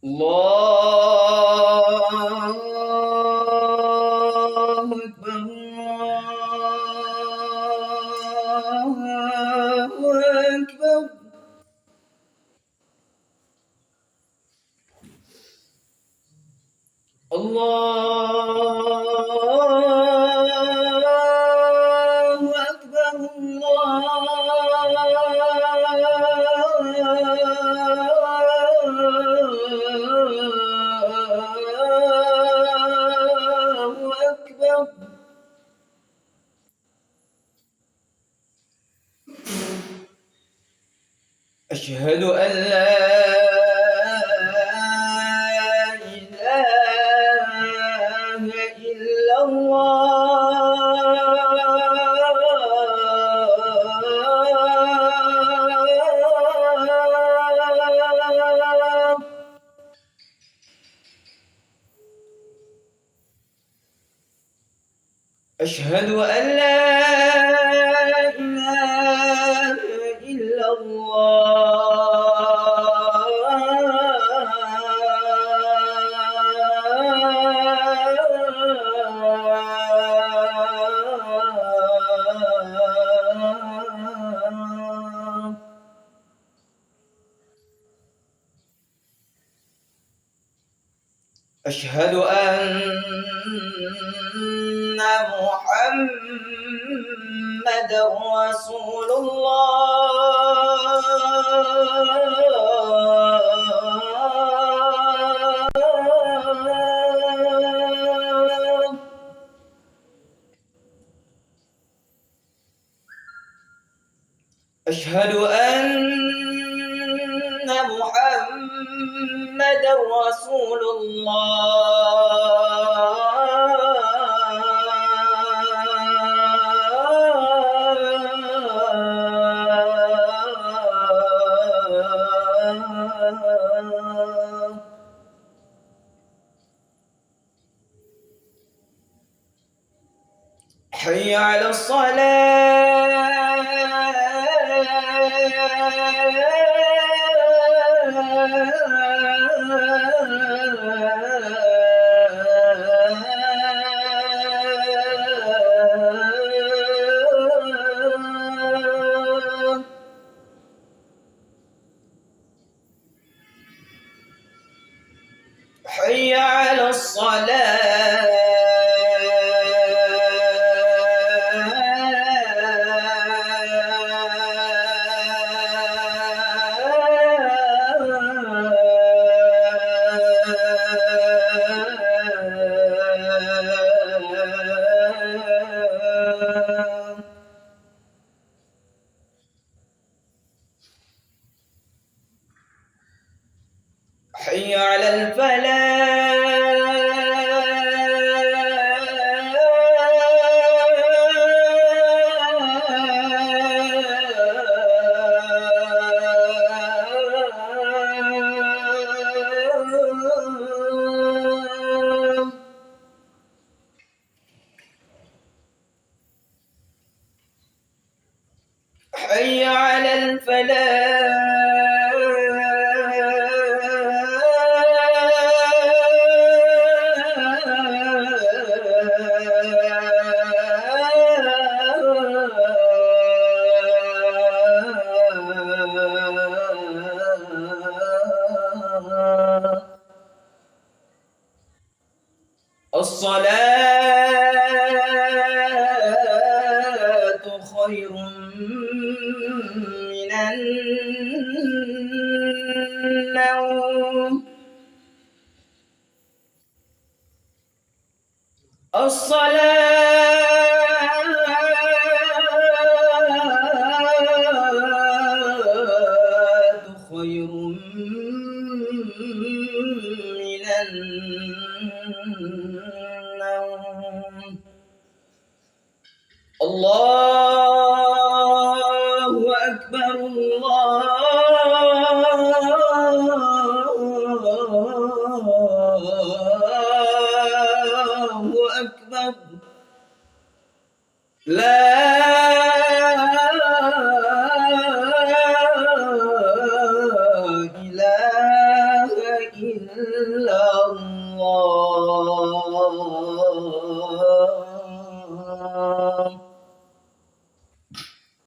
الله أكبر الله أكبر. الله أكبر الله أكبر. أشهد أن لا إله إلا الله. أشهد أن لا إله إلا الله. أشهد أن محمدًا رسول الله. أشهد أن محمدًا رسول الله. حي على الصلاة. حي على الصلاة. حي على الفلاح. حي على الفلاح. الصلاة خير من النوم. الصلاة خير من النوم. الله أكبر الله أكبر. لا إله إلا إلا الله